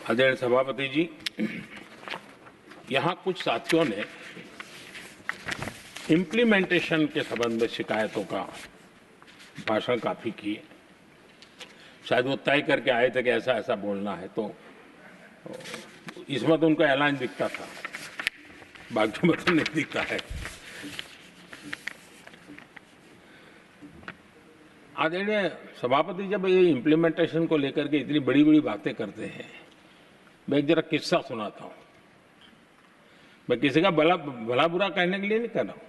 आदरणीय सभापति जी, यहाँ कुछ साथियों ने इम्प्लीमेंटेशन के संबंध में शिकायतों का भाषण काफी किए। शायद वो तय करके आए थे कि ऐसा ऐसा बोलना है, तो इसमें तो उनका ऐलान दिखता था, बाकी में तो नहीं दिखता है। आदरणीय सभापति, जब ये इम्प्लीमेंटेशन को लेकर के इतनी बड़ी बड़ी बातें करते हैं, मैं एक जरा किस्सा सुनाता हूँ। मैं किसी का भला बुरा कहने के लिए नहीं कर रहा हूँ,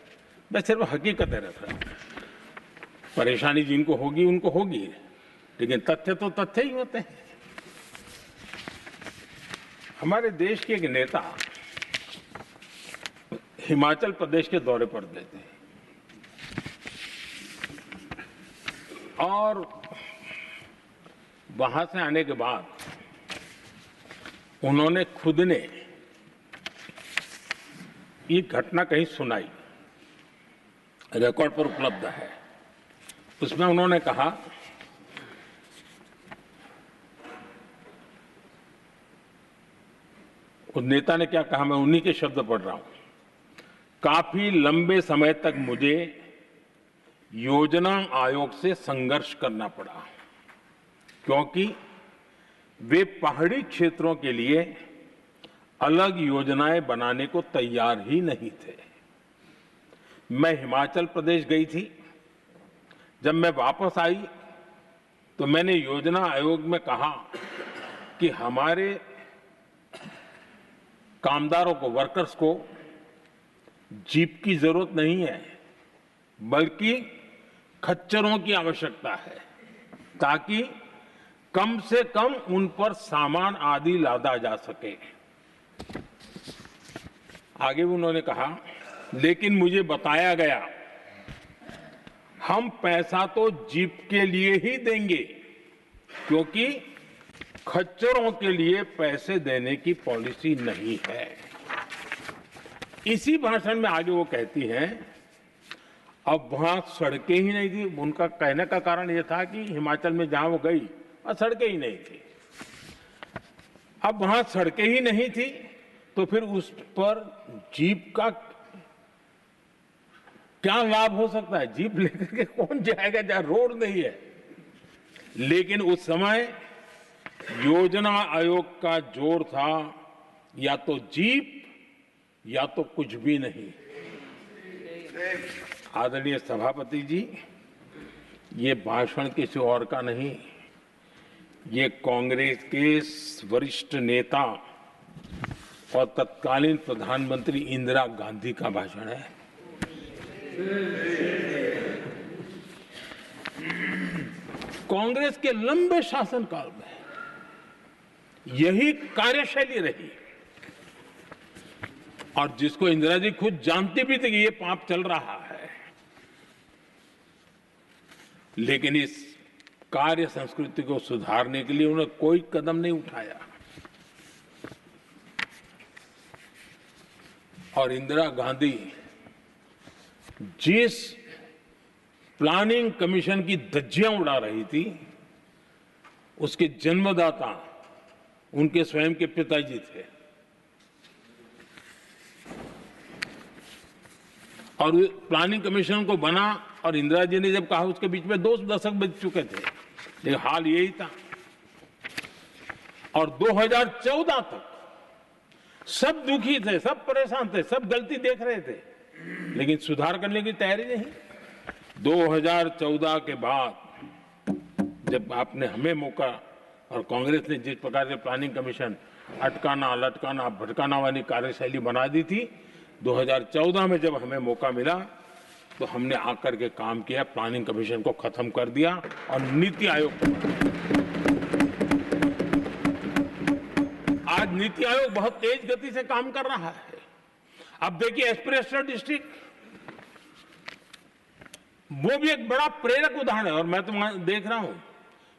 मैं सिर्फ हकीकतें रख रहा हूँ। परेशानी जिनको होगी उनको होगी, लेकिन तथ्य तो तथ्य ही होते हैं। हमारे देश के एक नेता हिमाचल प्रदेश के दौरे पर गए थे और वहां से आने के बाद उन्होंने खुद ने ये घटना कहीं सुनाई, रिकॉर्ड पर उपलब्ध है। उसमें उन्होंने कहा, उस नेता ने क्या कहा, मैं उन्हीं के शब्द पढ़ रहा हूं। काफी लंबे समय तक मुझे योजना आयोग से संघर्ष करना पड़ा, क्योंकि वे पहाड़ी क्षेत्रों के लिए अलग योजनाएं बनाने को तैयार ही नहीं थे। मैं हिमाचल प्रदेश गई थी। जब मैं वापस आई तो मैंने योजना आयोग में कहा कि हमारे कामदारों को, वर्कर्स को जीप की जरूरत नहीं है, बल्कि खच्चरों की आवश्यकता है, ताकि कम से कम उन पर सामान आदि लादा जा सके। आगे उन्होंने कहा, लेकिन मुझे बताया गया हम पैसा तो जीप के लिए ही देंगे, क्योंकि खच्चरों के लिए पैसे देने की पॉलिसी नहीं है। इसी भाषण में आगे वो कहती हैं, अब वहां सड़कें ही नहीं थी। उनका कहने का कारण यह था कि हिमाचल में जहां वो गई वहां सड़कें ही नहीं थी। अब वहां सड़कें ही नहीं थी तो फिर उस पर जीप का क्या लाभ हो सकता है? जीप लेकर के कौन जाएगा जहां रोड नहीं है? लेकिन उस समय योजना आयोग का जोर था, या तो जीप या तो कुछ भी नहीं। आदरणीय सभापति जी, ये भाषण किसी और का नहीं, ये कांग्रेस के वरिष्ठ नेता और तत्कालीन प्रधानमंत्री इंदिरा गांधी का भाषण है। कांग्रेस के लंबे शासनकाल में यही कार्यशैली रही, और जिसको इंदिरा जी खुद जानती भी थी कि ये पाप चल रहा है, लेकिन इस कार्य संस्कृति को सुधारने के लिए उन्होंने कोई कदम नहीं उठाया। और इंदिरा गांधी जिस प्लानिंग कमीशन की धज्जियां उड़ा रही थी, उसके जन्मदाता उनके स्वयं के पिताजी थे। और प्लानिंग कमीशन को बना और इंदिरा जी ने जब कहा, उसके बीच में 2 दशक बज चुके थे, लेकिन हाल यही था। और 2014 तक सब दुखी थे, सब परेशान थे, सब गलती देख रहे थे, लेकिन सुधार करने की तैयारी नहीं। 2014 के बाद जब आपने हमें मौका और कांग्रेस ने जिस प्रकार से प्लानिंग कमीशन अटकाना, लटकाना, भटकाना वाली कार्यशैली बना दी थी, 2014 में जब हमें मौका मिला तो हमने आकर के काम किया, प्लानिंग कमीशन को खत्म कर दिया और नीति आयोग को बनाया। आज नीति आयोग बहुत तेज गति से काम कर रहा है। अब देखिए, एस्पिरेशनल डिस्ट्रिक्ट, वो भी एक बड़ा प्रेरक उदाहरण है। और मैं तो देख रहा हूं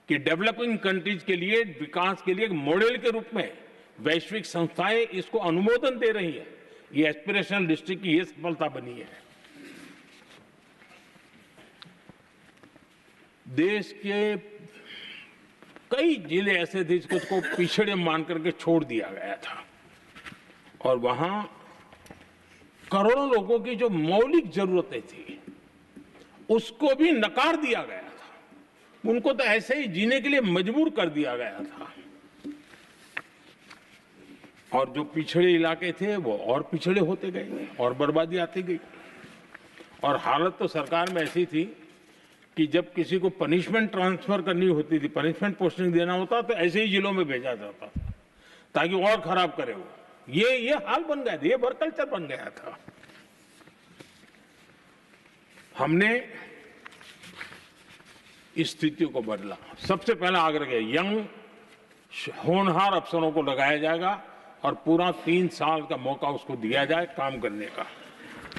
कि डेवलपिंग कंट्रीज के लिए, विकास के लिए एक मॉडल के रूप में वैश्विक संस्थाएं इसको अनुमोदन दे रही है। ये एस्पिरेशनल डिस्ट्रिक्ट की ये सफलता बनी है। देश के कई जिले ऐसे थे जिसको पिछड़े मान करके छोड़ दिया गया था और वहां करोड़ों लोगों की जो मौलिक जरूरतें थी उसको भी नकार दिया गया था। उनको तो ऐसे ही जीने के लिए मजबूर कर दिया गया था और जो पिछड़े इलाके थे वो और पिछड़े होते गए और बर्बादी आती गई। और हालत तो सरकार में ऐसी थी कि जब किसी को पनिशमेंट ट्रांसफर करनी होती थी, पनिशमेंट पोस्टिंग देना होता तो ऐसे ही जिलों में भेजा जाता था ताकि और खराब करे वो। ये हाल बन गया था, ये वर्क कल्चर बन गया था। हमने इस स्थिति को बदला। सबसे पहला आग्रह किया, यंग होनहार अफसरों को लगाया जाएगा और पूरा 3 साल का मौका उसको दिया जाए काम करने का।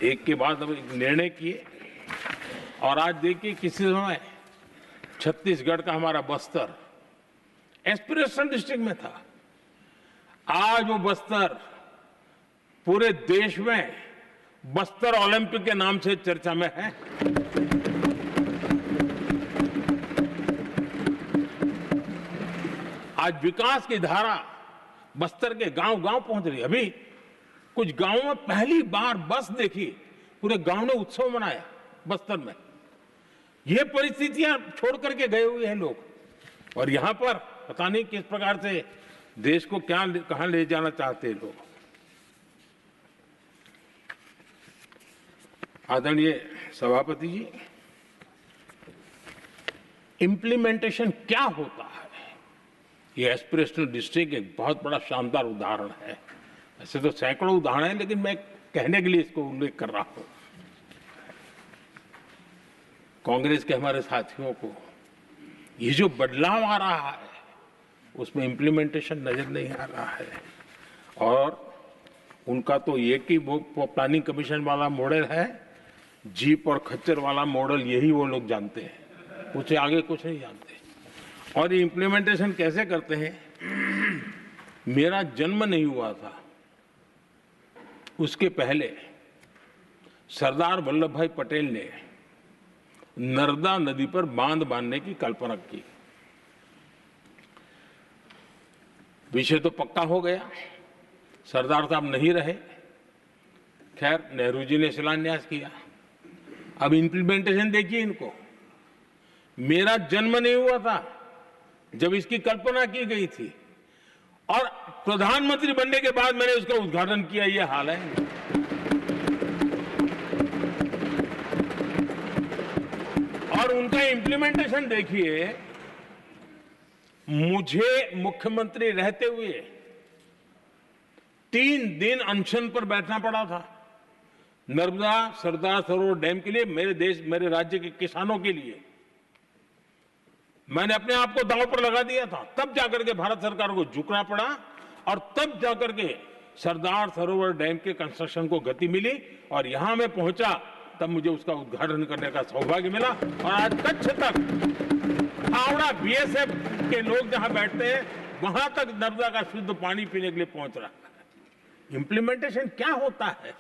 एक के बाद अब एक निर्णय किए और आज देखिए किसी समय छत्तीसगढ़ का हमारा बस्तर एस्पिरेशनल डिस्ट्रिक्ट में था, आज वो बस्तर पूरे देश में बस्तर ओलंपिक के नाम से चर्चा में है। आज विकास की धारा बस्तर के गांव-गांव पहुंच रही है। अभी कुछ गांवों में पहली बार बस देखी, पूरे गांव ने उत्सव मनाया बस्तर में। ये परिस्थितियां छोड़ करके गए हुए हैं लोग और यहां पर पता नहीं किस प्रकार से देश को कहां ले जाना चाहते हैं लोग। आदरणीय सभापति जी, इंप्लीमेंटेशन क्या होता है, ये एस्पिरेशनल डिस्ट्रिक्ट एक बहुत बड़ा शानदार उदाहरण है। ऐसे तो सैकड़ों उदाहरण हैं, लेकिन मैं कहने के लिए इसको उल्लेख कर रहा हूं। कांग्रेस के हमारे साथियों को ये जो बदलाव आ रहा है उसमें इंप्लीमेंटेशन नजर नहीं आ रहा है और उनका तो एक ही वो प्लानिंग कमीशन वाला मॉडल है, जीप और खच्चर वाला मॉडल, यही वो लोग जानते हैं, उससे आगे कुछ नहीं जानते। और ये इंप्लीमेंटेशन कैसे करते हैं, मेरा जन्म नहीं हुआ था उसके पहले सरदार वल्लभ भाई पटेल ने नर्मदा नदी पर बांध बांधने की कल्पना की। विषय तो पक्का हो गया, सरदार साहब नहीं रहे, खैर नेहरू जी ने शिलान्यास किया। अब इंप्लीमेंटेशन देखिए इनको। मेरा जन्म नहीं हुआ था जब इसकी कल्पना की गई थी और प्रधानमंत्री बनने के बाद मैंने उसका उद्घाटन किया, ये हाल है। और उनका इंप्लीमेंटेशन देखिए, मुझे मुख्यमंत्री रहते हुए 3 दिन अनशन पर बैठना पड़ा था नर्मदा सरदार सरोवर डैम के लिए, मेरे राज्य के किसानों के लिए। मैंने अपने आप को दांव पर लगा दिया था, तब जाकर के भारत सरकार को झुकना पड़ा और तब जाकर के सरदार सरोवर डैम के कंस्ट्रक्शन को गति मिली और यहां मैं पहुंचा तब मुझे उसका उद्घाटन करने का सौभाग्य मिला। और आज कच्छ तक हावड़ा बीएसएफ के लोग जहां बैठते हैं वहां तक नर्मदा का शुद्ध पानी पीने के लिए पहुंच रहा है। इंप्लीमेंटेशन क्या होता है,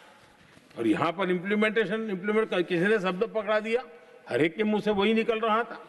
और यहां पर इंप्लीमेंट किसी ने शब्द पकड़ा दिया, हर एक के मुंह से वही निकल रहा था।